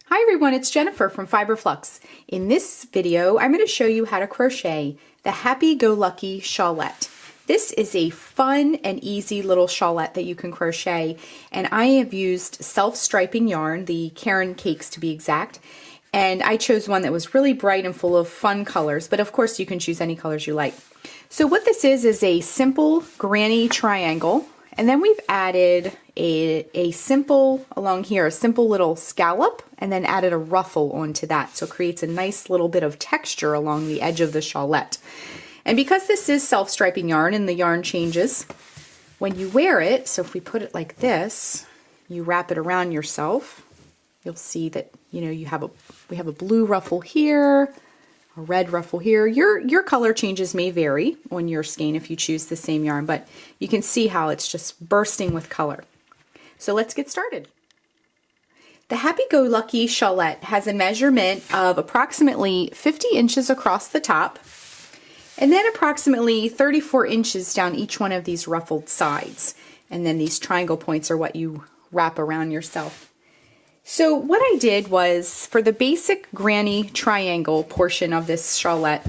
Hi everyone, it's Jennifer from Fiberflux. In this video, I'm going to show you how to crochet the Happy Go Lucky Shawlette. This is a fun and easy little shawlette that you can crochet, and I have used self-striping yarn, the Caron Cakes to be exact, and I chose one that was really bright and full of fun colors, but of course you can choose any colors you like. So what this is a simple granny triangle, and then we've added a simple, along here, a simple little scallop, and then added a ruffle onto that. So it creates a nice little bit of texture along the edge of the shawlette. And because this is self-striping yarn and the yarn changes when you wear it, so if we put it like this, you wrap it around yourself, you'll see that, you know, we have a blue ruffle here, a red ruffle here. Your color changes may vary on your skein if you choose the same yarn, but you can see how it's just bursting with color. So let's get started. The Happy Go Lucky Shawlette has a measurement of approximately 50 inches across the top, and then approximately 34 inches down each one of these ruffled sides. And then these triangle points are what you wrap around yourself. So what I did was, for the basic granny triangle portion of this shawlette,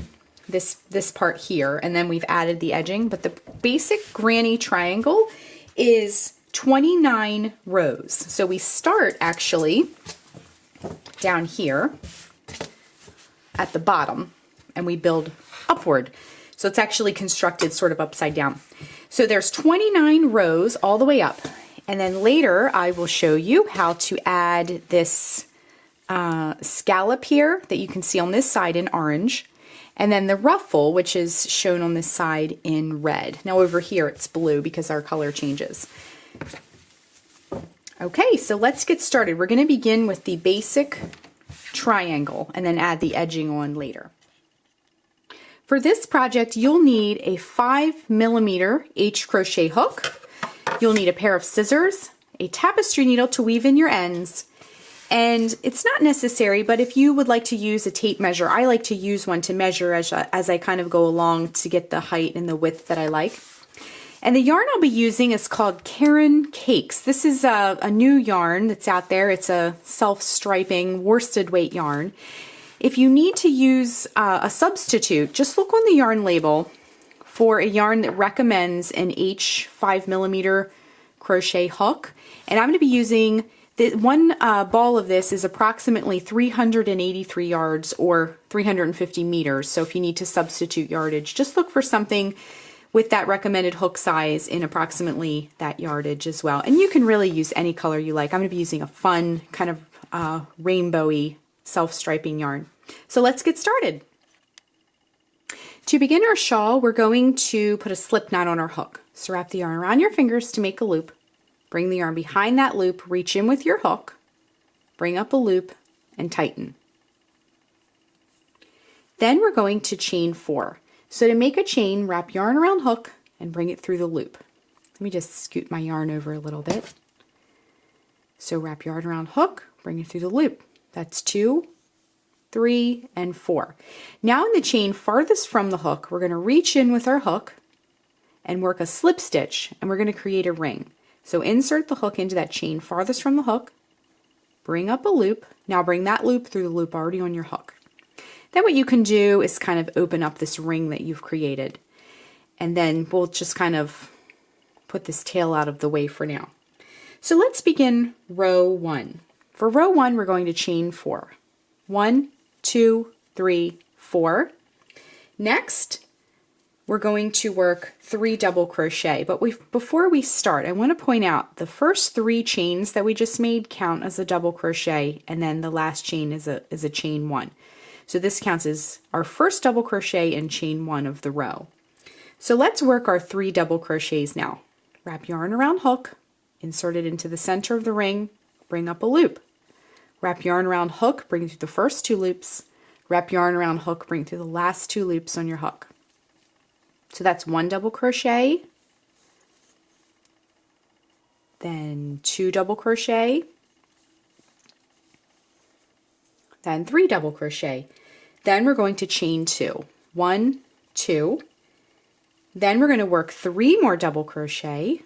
this part here, and then we've added the edging, but the basic granny triangle is 29 rows. So we start actually down here at the bottom and we build upward. So it's actually constructed sort of upside down. So there's 29 rows all the way up. And then later I will show you how to add this scallop here that you can see on this side in orange. And then the ruffle, which is shown on this side in red. Now over here it's blue because our color changes. Okay, so let's get started. We're going to begin with the basic triangle and then add the edging on later. For this project, you'll need a 5mm H crochet hook. You'll need a pair of scissors, a tapestry needle to weave in your ends, and it's not necessary, but if you would like to use a tape measure, I like to use one to measure as I kind of go along to get the height and the width that I like. And the yarn I'll be using is called Caron Cakes. This is a new yarn that's out there. It's a self-striping worsted weight yarn. If you need to use a substitute, just look on the yarn label for a yarn that recommends an H 5mm crochet hook. And I'm going to be using, one ball of this is approximately 383 yards or 350 meters. So if you need to substitute yardage, just look for something with that recommended hook size in approximately that yardage as well. And you can really use any color you like. I'm going to be using a fun kind of rainbowy self-striping yarn. So let's get started. To begin our shawl, we're going to put a slip knot on our hook. So wrap the yarn around your fingers to make a loop. Bring the yarn behind that loop, reach in with your hook, bring up a loop, and tighten. Then we're going to chain 4. So to make a chain, wrap yarn around hook and bring it through the loop. Let me just scoot my yarn over a little bit. So wrap yarn around hook, bring it through the loop. That's 2, 3, and 4. Now in the chain farthest from the hook, we're going to reach in with our hook and work a slip stitch, and we're going to create a ring. So insert the hook into that chain farthest from the hook, bring up a loop. Now bring that loop through the loop already on your hook. Then what you can do is kind of open up this ring that you've created. And then we'll just kind of put this tail out of the way for now. So let's begin row 1. For row 1, we're going to chain 4. 1, 2, 3, 4. Next, we're going to work 3 double crochet. But before we start, I want to point out the first 3 chains that we just made count as a double crochet, and then the last chain is a chain 1. So this counts as our first double crochet in chain 1 of the row. So let's work our 3 double crochets now. Wrap yarn around hook, insert it into the center of the ring, bring up a loop. Wrap yarn around hook, bring through the first 2 loops. Wrap yarn around hook, bring through the last 2 loops on your hook. So that's 1 double crochet, then 2 double crochet, then 3 double crochet. Then we're going to chain 2. 1, 2. Then we're going to work 3 more double crochet.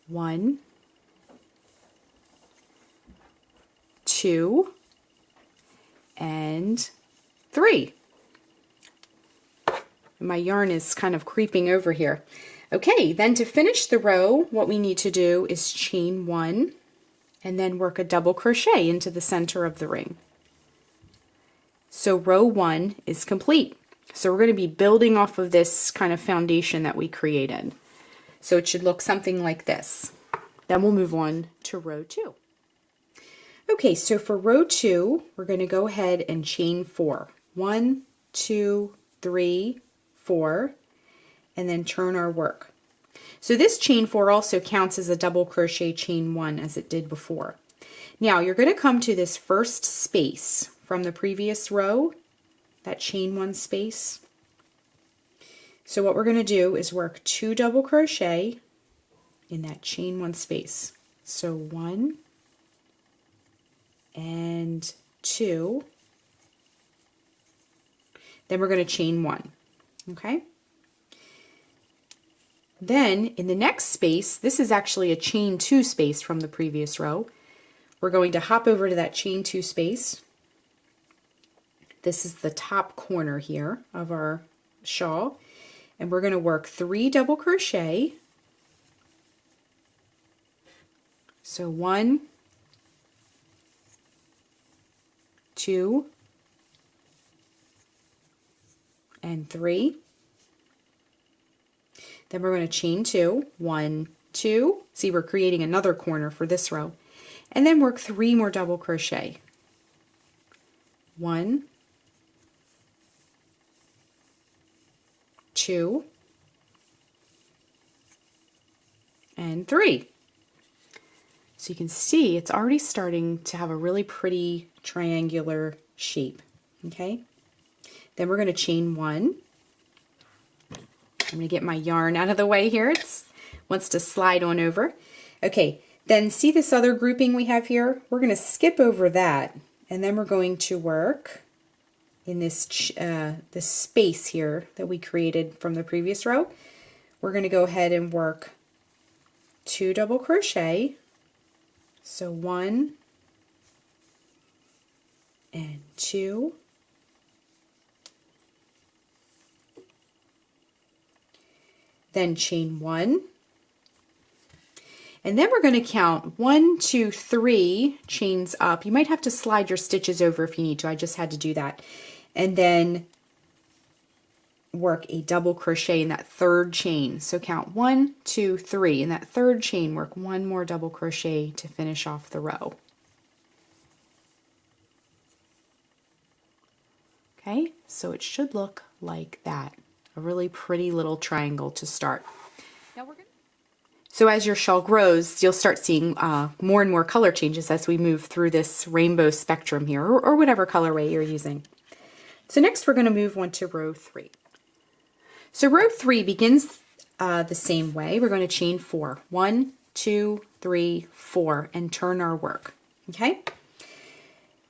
1, 2, and 3. My yarn is kind of creeping over here. Okay, then to finish the row, what we need to do is chain 1 and then work a double crochet into the center of the ring. So row 1 is complete. So we're going to be building off of this kind of foundation that we created. So it should look something like this. Then we'll move on to row 2. Okay, so for row 2, we're going to go ahead and chain 4. 1, 2, 3, 4, and then turn our work. So this chain 4 also counts as a double crochet chain 1 as it did before. Now you're going to come to this first space from the previous row, that chain 1 space. So what we're going to do is work 2 double crochet in that chain 1 space. So 1 and 2. Then we're going to chain 1. Okay? Then in the next space, this is actually a chain 2 space from the previous row. We're going to hop over to that chain 2 space. This is the top corner here of our shawl, and we're going to work 3 double crochet. So 1, 2, and 3. Then we're going to chain 2, 1, 2. See, we're creating another corner for this row. And then work 3 more double crochet. 1, 2, and 3. So you can see it's already starting to have a really pretty triangular shape. Okay? Then we're going to chain 1. I'm going to get my yarn out of the way here. It wants to slide on over. Okay, then see this other grouping we have here? We're going to skip over that, and then we're going to work in this this space here that we created from the previous row. We're going to go ahead and work 2 double crochet. So 1 and 2. Then chain 1, and then we're going to count 1, 2, 3 chains up. You might have to slide your stitches over if you need to. I just had to do that. And then work a double crochet in that third chain. So count 1, 2, 3. In that third chain, work 1 more double crochet to finish off the row. Okay, so it should look like that. A really pretty little triangle to start. So as your shawl grows, you'll start seeing more and more color changes as we move through this rainbow spectrum here, or whatever colorway you're using. So next we're going to move on to row 3. So row 3 begins the same way. We're going to chain 4. 1, 2, 3, 4, and turn our work. Okay?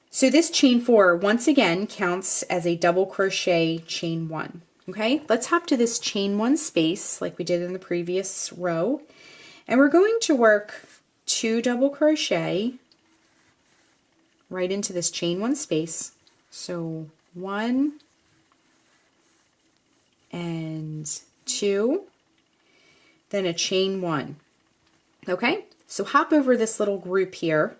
So this chain 4 once again counts as a double crochet chain 1. Okay, let's hop to this chain 1 space like we did in the previous row, and we're going to work 2 double crochet right into this chain 1 space. So 1 and 2, then a chain 1. Okay, so hop over this little group here,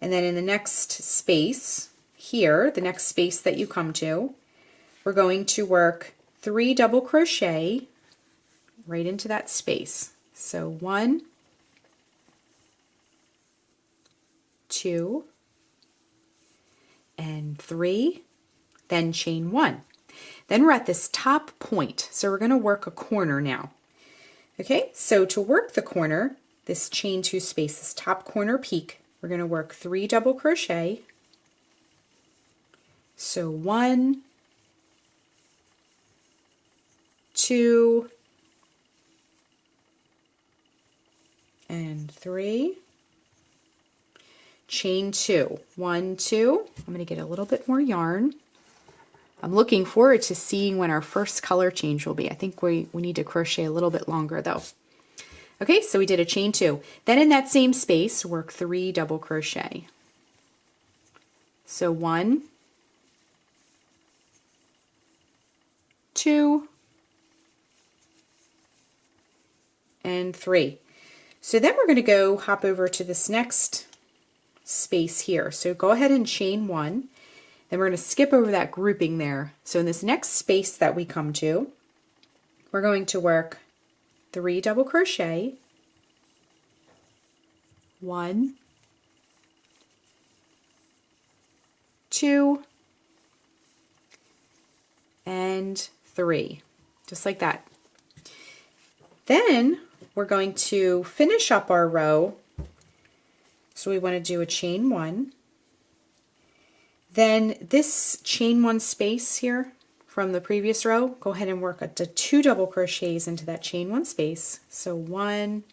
and then in the next space here, the next space that you come to, we're going to work 3 double crochet right into that space. So 1, 2, and 3, then chain 1. Then we're at this top point, so we're going to work a corner now. Okay, so to work the corner, this chain 2 space, this top corner peak, we're going to work 3 double crochet. So 1, 2, and 3, chain 2, 1, 2. I'm going to get a little bit more yarn. I'm looking forward to seeing when our first color change will be. I think we need to crochet a little bit longer though. Okay, so we did a chain 2. Then in that same space, work 3 double crochet. So 1, 2, and 3. So then we're going to go hop over to this next space here. So go ahead and chain 1. Then we're going to skip over that grouping there. So in this next space that we come to, we're going to work 3 double crochet, 1, 2, and 3, just like that. Then we're going to finish up our row. So we want to do a chain 1. Then this chain 1 space here from the previous row, go ahead and work up to 2 double crochets into that chain 1 space. So 1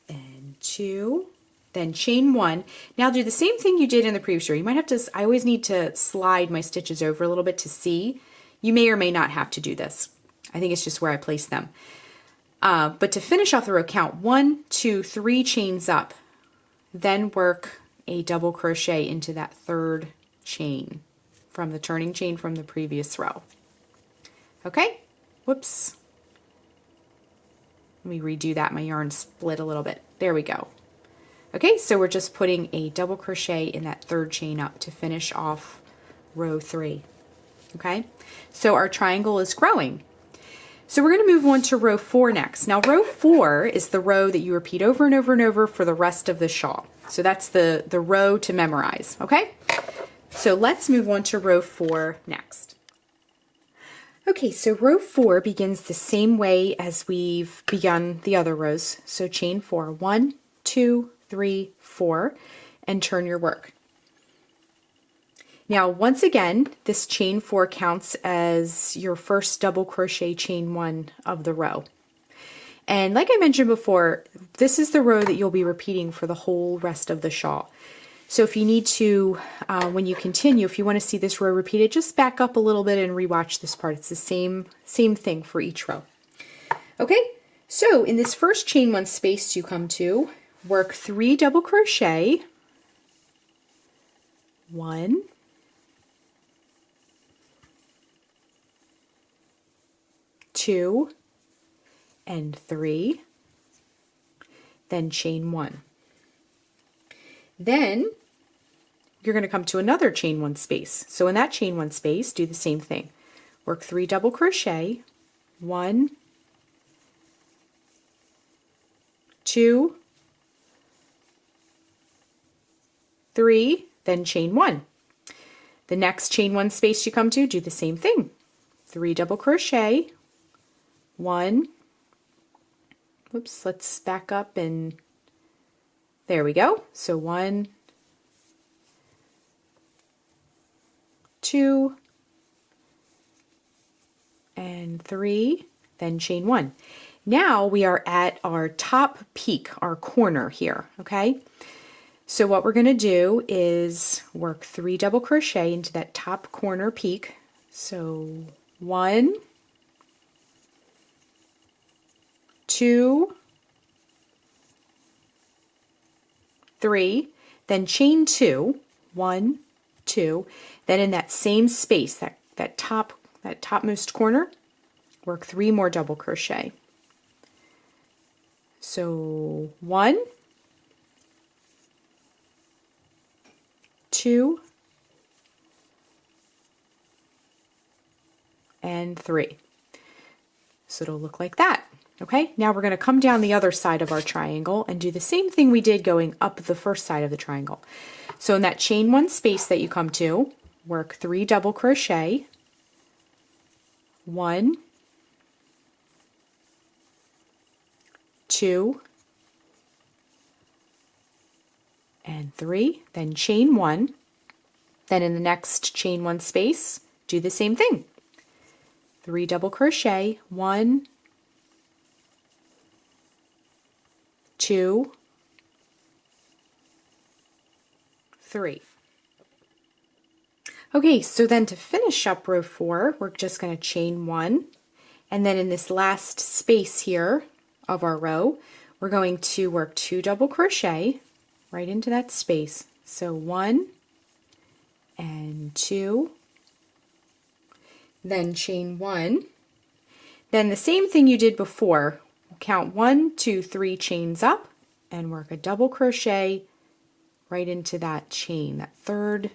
and 2, then chain 1. Now do the same thing you did in the previous row. You might have to, I always need to slide my stitches over a little bit to see. You may or may not have to do this. I think it's just where I place them. But to finish off the row, count 1, 2, 3 chains up, then work a double crochet into that 3rd chain from the turning chain from the previous row. Okay? Whoops. Let me redo that. My yarn split a little bit. There we go. Okay, so we're just putting a double crochet in that 3rd chain up to finish off row 3. Okay? So our triangle is growing. So we're going to move on to row 4 next. Now row 4 is the row that you repeat over and over and over for the rest of the shawl. So that's the row to memorize, okay? So let's move on to row 4 next. Okay, so row 4 begins the same way as we've begun the other rows. So chain 4, 1, 2, 3, 4, and turn your work. Now, once again, this chain 4 counts as your first double crochet chain 1 of the row. And like I mentioned before, this is the row that you'll be repeating for the whole rest of the shawl. So if you need to, when you continue, if you want to see this row repeated, just back up a little bit and rewatch this part. It's the same thing for each row. Okay, so in this first chain 1 space you come to, work 3 double crochet, 1, 2, and 3, then chain 1. Then you're going to come to another chain 1 space. So in that chain 1 space, do the same thing. Work 3 double crochet, 1, 2, 3, then chain 1. The next chain 1 space you come to, do the same thing. 3 double crochet, 1, whoops, let's back up and there we go. So 1, 2, and 3, then chain 1. Now we are at our top peak, our corner here, okay? So what we're going to do is work 3 double crochet into that top corner peak. So 1, 2, 3, then chain 2, 1, 2, then in that same space, that topmost corner, work 3 more double crochet. So 1, 2, and 3. So it'll look like that. Okay, now we're going to come down the other side of our triangle and do the same thing we did going up the first side of the triangle. So in that chain 1 space that you come to, work 3 double crochet, 1, 2, and 3, then chain 1. Then in the next chain 1 space, do the same thing. 3 double crochet, 1, 2, 3. Okay, so then to finish up row 4, we're just going to chain 1, and then in this last space here of our row, we're going to work 2 double crochet right into that space. So 1, and 2, then chain 1. Then the same thing you did before, count 1, 2, 3 chains up and work a double crochet right into that chain, that third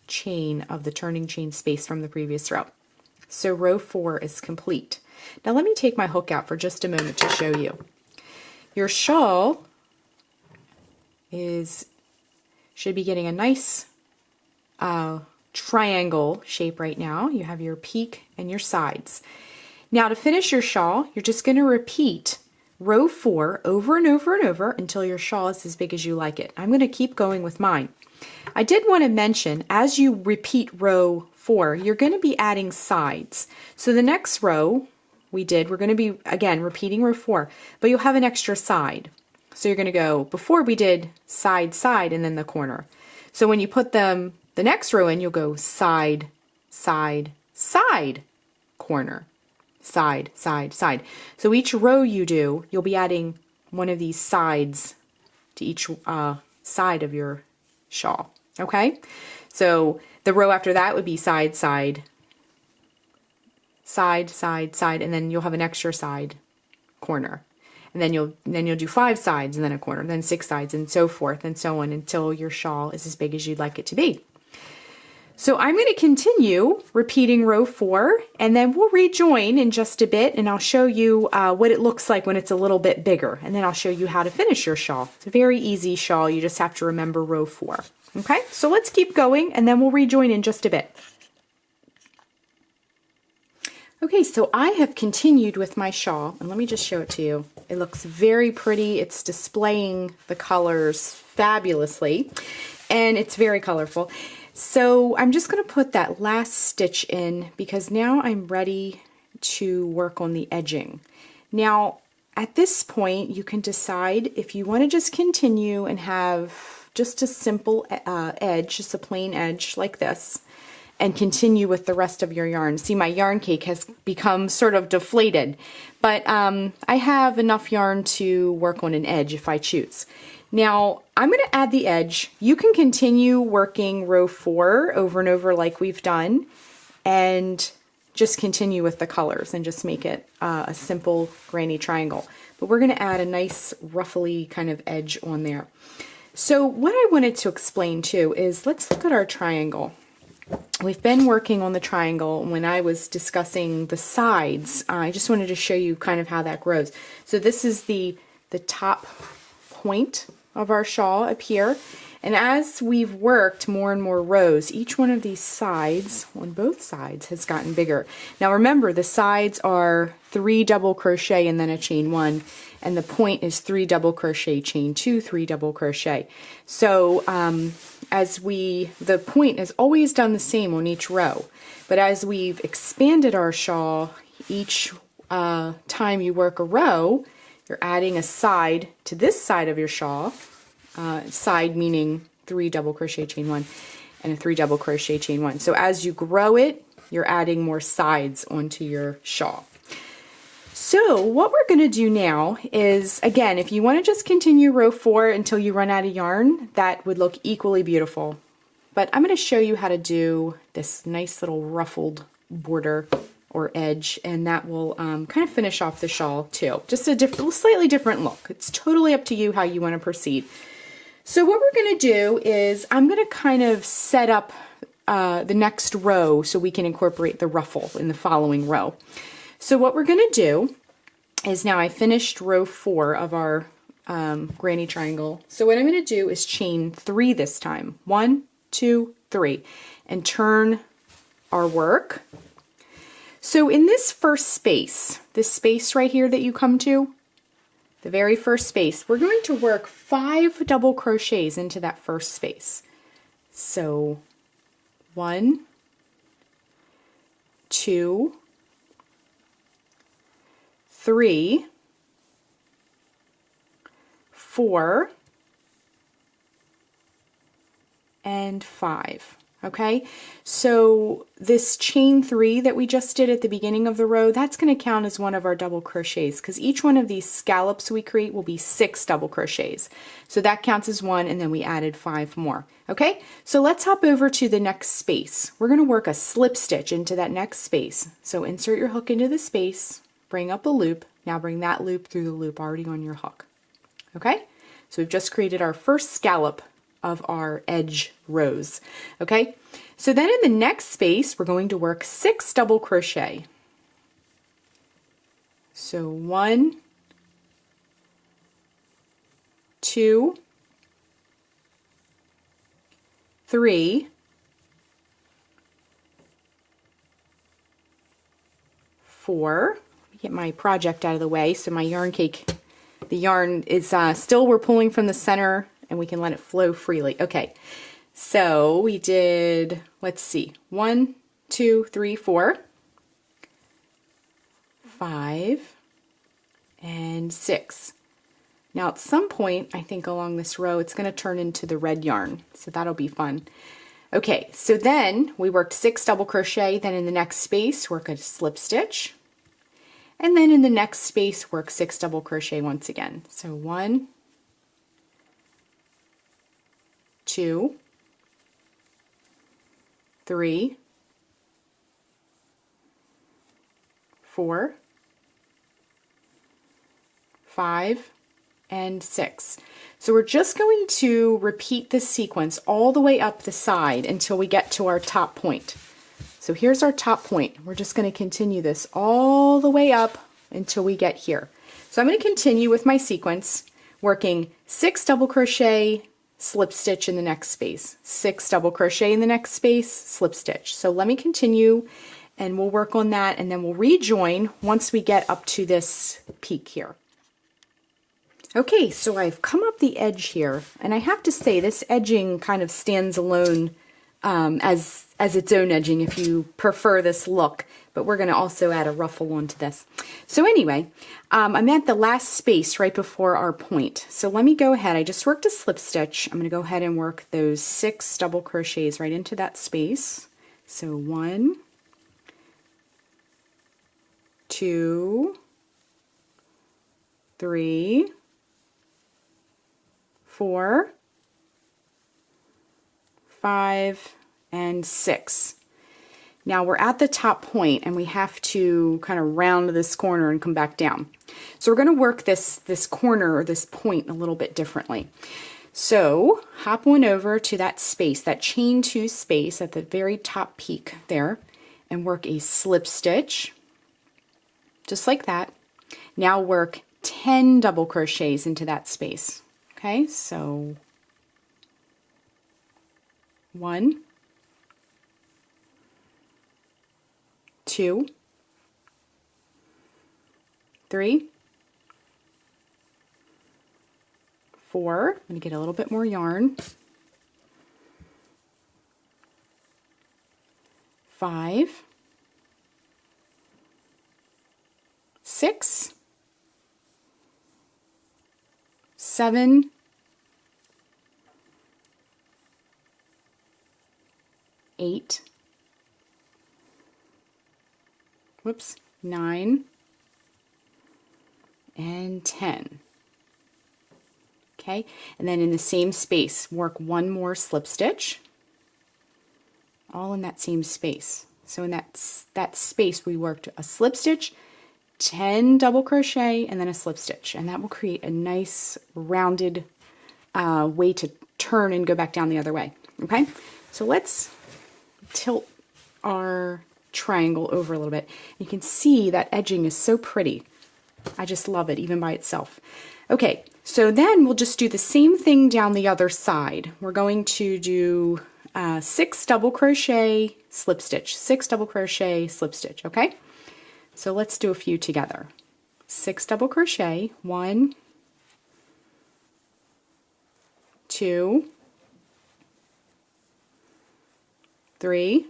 chain of the turning chain space from the previous row. So row 4 is complete. Now let me take my hook out for just a moment to show you. Your shawl should be getting a nice triangle shape right now. You have your peak and your sides. Now to finish your shawl, you're just going to repeat row 4 over and over and over until your shawl is as big as you like it. I'm going to keep going with mine. I did want to mention, as you repeat row 4, you're going to be adding sides. So the next row we're going to be, again, repeating row 4, but you'll have an extra side. So you're going to go, before we did side, side, and then the corner. So when you put the next row in, you'll go side, side, side, corner, side, side, side. So each row you do, you'll be adding one of these sides to each side of your shawl. Okay? So the row after that would be side, side, side, side, side, and then you'll have an extra side, corner. And then you'll do 5 sides and then a corner, then 6 sides and so forth and so on until your shawl is as big as you'd like it to be. So I'm going to continue repeating row 4 and then we'll rejoin in just a bit and I'll show you what it looks like when it's a little bit bigger, and then I'll show you how to finish your shawl. It's a very easy shawl, you just have to remember row 4. Okay, so let's keep going and then we'll rejoin in just a bit. Okay, so I have continued with my shawl, and let me just show it to you. It looks very pretty. It's displaying the colors fabulously, and it's very colorful. So I'm just going to put that last stitch in because now I'm ready to work on the edging. Now, at this point, you can decide if you want to just continue and have just a simple edge, just a plain edge like this, and continue with the rest of your yarn. See, my yarn cake has become sort of deflated, but I have enough yarn to work on an edge if I choose. Now, I'm going to add the edge. You can continue working row 4 over and over like we've done, and just continue with the colors and just make it a simple granny triangle. But we're going to add a nice ruffly kind of edge on there. So what I wanted to explain too is, let's look at our triangle. We've been working on the triangle. When I was discussing the sides, I just wanted to show you kind of how that grows. So this is the top point of our shawl up here. And as we've worked more and more rows, each one of these sides, on both sides, has gotten bigger. Now remember, the sides are 3 double crochet and then a chain 1, and the point is 3 double crochet, chain 2, 3 double crochet. So the point is always done the same on each row, but as we've expanded our shawl, each time you work a row, you're adding a side to this side of your shawl. Side meaning 3 double crochet, chain 1, and a 3 double crochet, chain 1. So as you grow it, you're adding more sides onto your shawl. So what we're going to do now is, again, if you want to just continue row 4 until you run out of yarn, that would look equally beautiful. But I'm going to show you how to do this nice little ruffled border or edge, and that will kind of finish off the shawl too. Just a slightly different look. It's totally up to you how you want to proceed. So what we're going to do is, I'm going to kind of set up the next row so we can incorporate the ruffle in the following row. So what we're going to do is, now I finished row 4 of our granny triangle. So what I'm going to do is chain 3 this time. 1, 2, 3, and turn our work. So in this first space, this space right here that you come to, the very first space, we're going to work 5 double crochets into that first space. So 1, 2, 3, 4, and 5. Okay, so this chain 3 that we just did at the beginning of the row, that's going to count as one of our double crochets, because each one of these scallops we create will be 6 double crochets. So that counts as one, and then we added 5 more. Okay, so let's hop over to the next space. We're going to work a slip stitch into that next space. So insert your hook into the space, bring up a loop. Now bring that loop through the loop already on your hook. Okay, so we've just created our first scallop of our edge rows. Okay, so then in the next space we're going to work 6 double crochet. So 1, 2, 3, 4. Let me get my project out of the way so my yarn cake, the yarn is still, we're pulling from the center and we can let it flow freely. Okay, so we did, let's see, 1, 2, 3, 4, 5, and 6. Now at some point, I think along this row, it's going to turn into the red yarn, so that'll be fun. Okay, so then we worked 6 double crochet, then in the next space, work a slip stitch, and then in the next space, work 6 double crochet once again. So 1, 2, 3, 4, 5, and 6. So we're just going to repeat this sequence all the way up the side until we get to our top point. So here's our top point. We're just going to continue this all the way up until we get here. So I'm going to continue with my sequence, working 6 double crochet, slip stitch in the next space, 6 double crochet in the next space, slip stitch. So let me continue and we'll work on that, and then we'll rejoin once we get up to this peak here. Okay, so I've come up the edge here, and I have to say this edging kind of stands alone as its own edging if you prefer this look, but we're going to also add a ruffle onto this. So anyway, I'm at the last space right before our point. So let me go ahead, I just worked a slip stitch. I'm going to go ahead and work those 6 double crochets right into that space. So 1, 2, 3, 4, 5, and 6. Now we're at the top point and we have to kind of round this corner and come back down. So we're going to work this corner or this point a little bit differently. So hop on over to that space, that chain 2 space at the very top peak there, and work a slip stitch, just like that. Now work 10 double crochets into that space. Okay, so 1, 2, 3, 4. I'm going to get a little bit more yarn. 5, 6, 7, 8, 9, and 10. Okay, and then in the same space, work one more slip stitch, all in that same space. So in that space, we worked a slip stitch, 10 double crochet, and then a slip stitch, and that will create a nice rounded way to turn and go back down the other way. Okay, so let's tilt our triangle over a little bit. You can see that edging is so pretty. I just love it even by itself. Okay, so then we'll just do the same thing down the other side. We're going to do 6 double crochet, slip stitch, 6 double crochet, slip stitch. Okay, so let's do a few together. 6 double crochet, 1, 2, 3,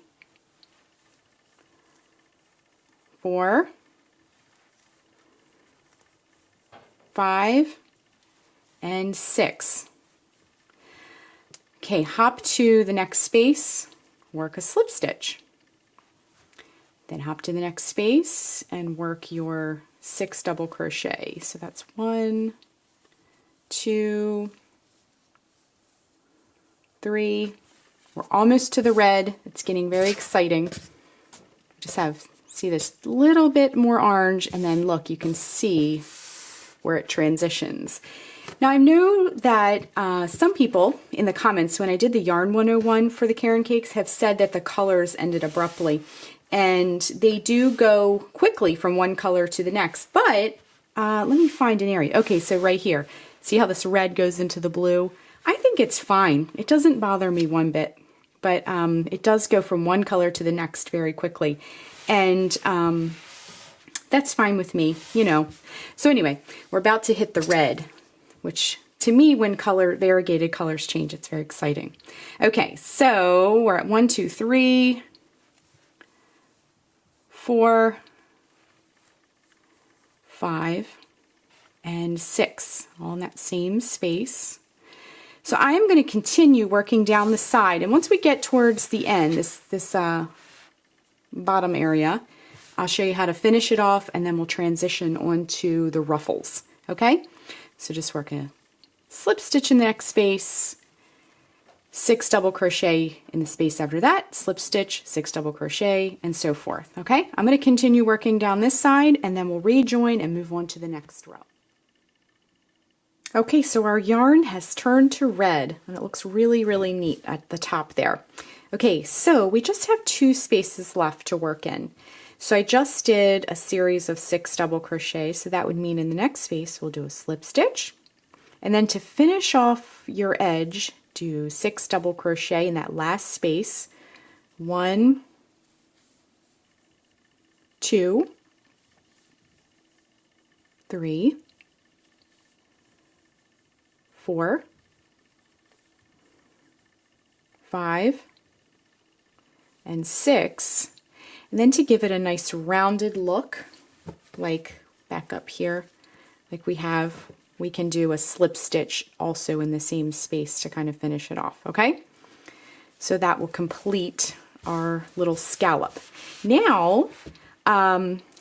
4, 5, and 6. Okay, hop to the next space, work a slip stitch. Then hop to the next space and work your 6 double crochet. So that's 1, 2, 3. We're almost to the red. It's getting very exciting. Just see this little bit more orange, and then look, you can see where it transitions. Now I know that some people in the comments when I did the Yarn 101 for the Caron Cakes have said that the colors ended abruptly, and they do go quickly from one color to the next, but let me find an area. Okay, so right here, see how this red goes into the blue? I think it's fine. It doesn't bother me one bit, but it does go from one color to the next very quickly, and that's fine with me, you know. So anyway, we're about to hit the red, which to me, when variegated colors change, it's very exciting. Okay, so we're at 1, 2, 3, 4, 5, and 6, all in that same space. So I am going to continue working down the side, and once we get towards the end, this bottom area, I'll show you how to finish it off, and then we'll transition onto the ruffles. Okay, so just work a slip stitch in the next space, 6 double crochet in the space after that, slip stitch, 6 double crochet, and so forth. Okay, I'm going to continue working down this side, and then we'll rejoin and move on to the next row. Okay, so our yarn has turned to red, and it looks really, really neat at the top there. Okay, so we just have 2 spaces left to work in. So I just did a series of 6 double crochet, so that would mean in the next space we'll do a slip stitch. And then to finish off your edge, do 6 double crochet in that last space. 1, 2, 3, 4, 5, and 6. And then to give it a nice rounded look, like back up here, like we can do a slip stitch also in the same space to kind of finish it off, okay? So that will complete our little scallop. Now,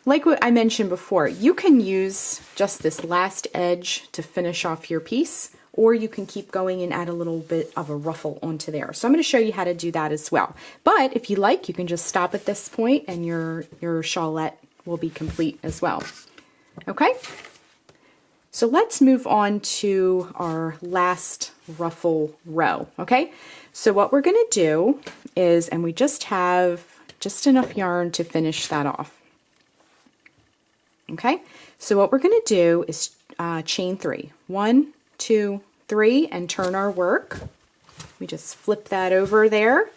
like what I mentioned before, you can use just this last edge to finish off your piece, or you can keep going and add a little bit of a ruffle onto there. So I'm going to show you how to do that as well. But if you like, you can just stop at this point and your shawlette will be complete as well. Okay? So let's move on to our last ruffle row, okay? So what we're going to do is, and we just have just enough yarn to finish that off. Okay? So what we're going to do is chain 3. 1, 2, 3, and turn our work. We just flip that over there,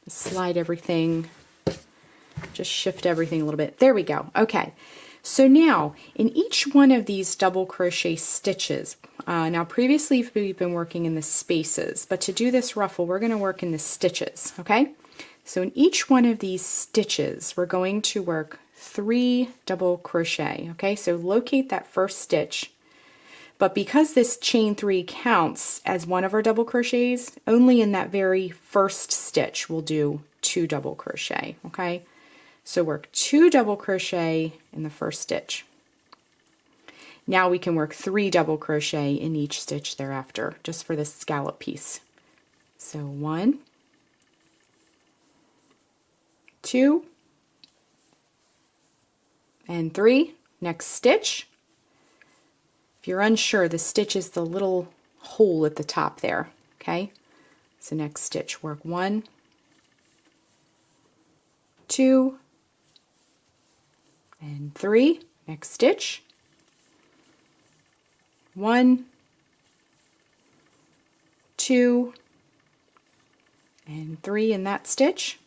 slide everything, just shift everything a little bit. There we go. Okay. So now in each one of these double crochet stitches, now previously we've been working in the spaces, but to do this ruffle we're going to work in the stitches, okay? So in each one of these stitches we're going to work 3 double crochet, okay? So locate that first stitch, but because this chain 3 counts as one of our double crochets, only in that very first stitch we'll do 2 double crochet, okay? So work 2 double crochet in the first stitch. Now we can work 3 double crochet in each stitch thereafter, just for this scallop piece. So 1, 2, and 3. Next stitch. If you're unsure, the stitch is the little hole at the top there, okay? So next stitch, work 1, 2, and 3. Next stitch, 1, 2, and 3 in that stitch.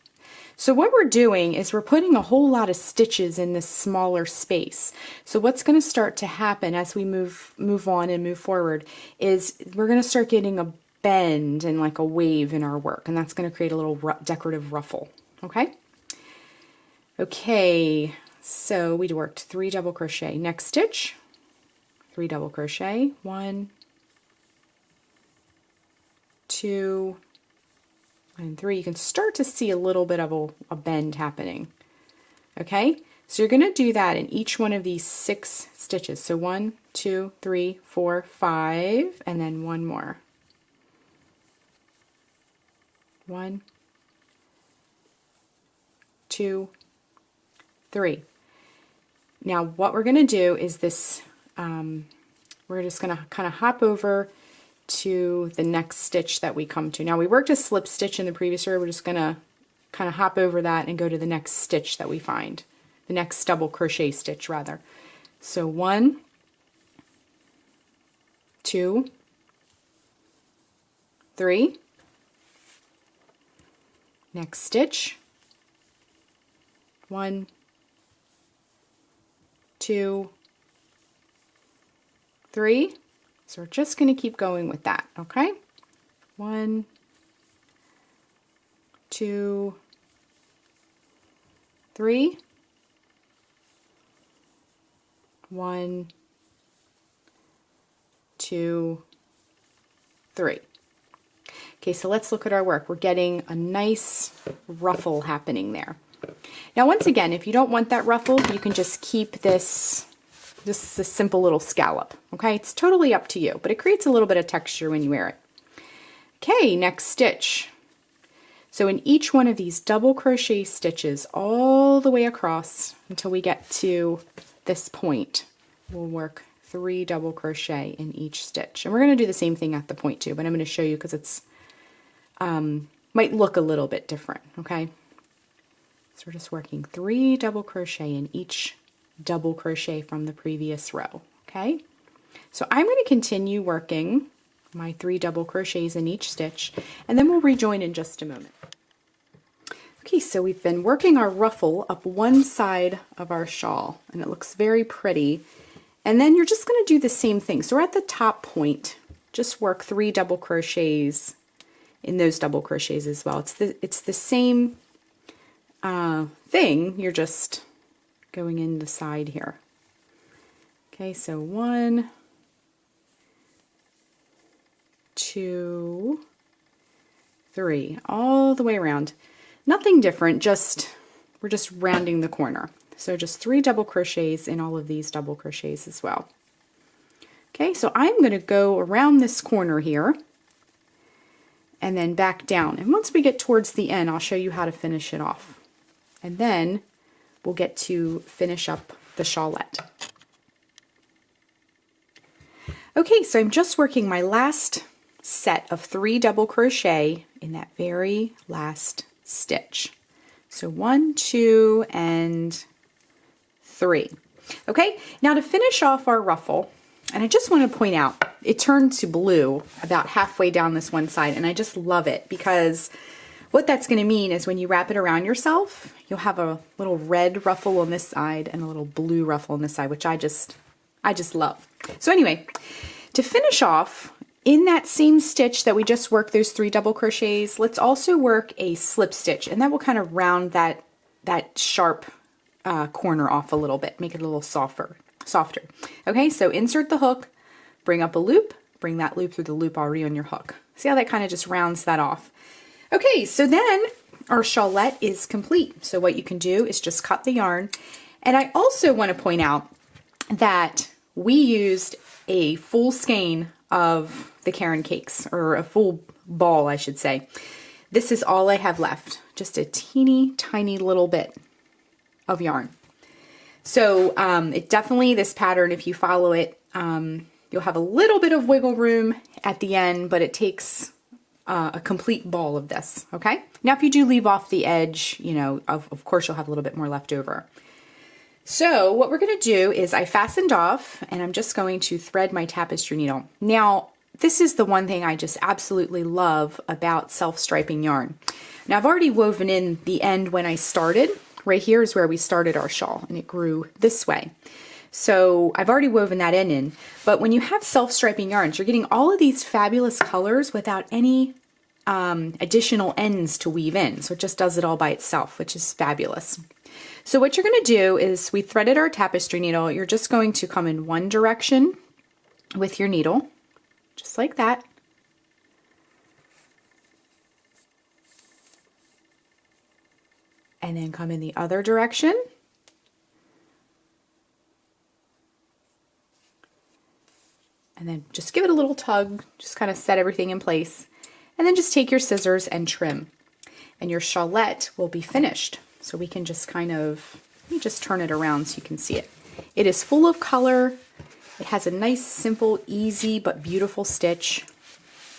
So what we're doing is we're putting a whole lot of stitches in this smaller space. So what's going to start to happen as we move on and move forward is we're going to start getting a bend and like a wave in our work, and that's going to create a little decorative ruffle. Okay? Okay. So we worked 3 double crochet. Next stitch, 3 double crochet, 1, 2, and 3. You can start to see a little bit of a bend happening. Okay, so you're going to do that in each one of these 6 stitches. So 1, 2, 3, 4, 5, and then one more. 1, 2, 3. Now what we're going to do is this, we're just going to kind of hop over to the next stitch that we come to. Now we worked a slip stitch in the previous row. We're just going to kind of hop over that and go to the next stitch that we find, the next double crochet stitch rather. So 1, 2, 3, next stitch, 1, 2, 3. So we're just going to keep going with that, okay? 1, 2, 3, 1, 2, 3. Okay, so let's look at our work. We're getting a nice ruffle happening there. Now once again, if you don't want that ruffle, you can just keep this just a simple little scallop, okay? It's totally up to you, but it creates a little bit of texture when you wear it. Okay, next stitch. So in each one of these double crochet stitches all the way across until we get to this point, we'll work 3 double crochet in each stitch. And we're going to do the same thing at the point too, but I'm going to show you because it's might look a little bit different, okay? So we're just working 3 double crochet in each double crochet from the previous row, okay? So I'm going to continue working my 3 double crochets in each stitch, and then we'll rejoin in just a moment. Okay, so we've been working our ruffle up one side of our shawl, and it looks very pretty. And then you're just going to do the same thing. So we're at the top point, just work 3 double crochets in those double crochets as well. It's the same thing, you're just going in the side here. Okay, so 1, 2, 3, all the way around. Nothing different, we're just rounding the corner. So just 3 double crochets in all of these double crochets as well. Okay, so I'm going to go around this corner here and then back down. And once we get towards the end, I'll show you how to finish it off. And then we'll get to finish up the shawlette. Okay, so I'm just working my last set of 3 double crochet in that very last stitch. So 1, 2, and 3. Okay, now to finish off our ruffle, and I just want to point out, it turned to blue about halfway down this one side, and I just love it because what that's going to mean is when you wrap it around yourself, you'll have a little red ruffle on this side and a little blue ruffle on this side, which I just love. So anyway, to finish off, in that same stitch that we just worked those 3 double crochets, let's also work a slip stitch, and that will kind of round that sharp corner off a little bit, make it a little softer. Okay, so insert the hook, bring up a loop, bring that loop through the loop already on your hook. See how that kind of just rounds that off? Okay, so then our shawlette is complete. So what you can do is just cut the yarn. And I also want to point out that we used a full skein of the Caron cakes, or a full ball, I should say. This is all I have left, just a teeny tiny little bit of yarn. So it definitely, this pattern, if you follow it, you'll have a little bit of wiggle room at the end, but it takes a complete ball of this, okay? Now if you do leave off the edge, you know, of course you'll have a little bit more left over. So what we're going to do is I fastened off, and I'm just going to thread my tapestry needle. Now this is the one thing I just absolutely love about self-striping yarn. Now I've already woven in the end when I started. Right here is where we started our shawl, and it grew this way. So I've already woven that end in, but when you have self-striping yarns, you're getting all of these fabulous colors without any additional ends to weave in. So it just does it all by itself, which is fabulous. So what you're going to do is, we threaded our tapestry needle. You're just going to come in one direction with your needle, just like that. and then come in the other direction. And then just give it a little tug, just kind of set everything in place. And then just take your scissors and trim. And your shawlette will be finished. So we can just kind of, let me just turn it around so you can see it. It is full of color. It has a nice, simple, easy, but beautiful stitch.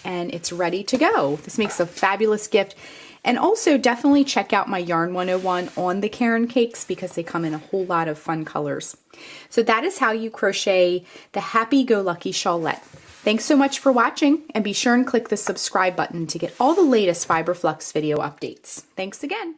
And it's ready to go. This makes a fabulous gift. And also definitely check out my Yarn 101 on the Caron cakes because they come in a whole lot of fun colors. So that is how you crochet the Happy Go Lucky Shawlette. Thanks so much for watching, and be sure and click the subscribe button to get all the latest Fiber Flux video updates. Thanks again.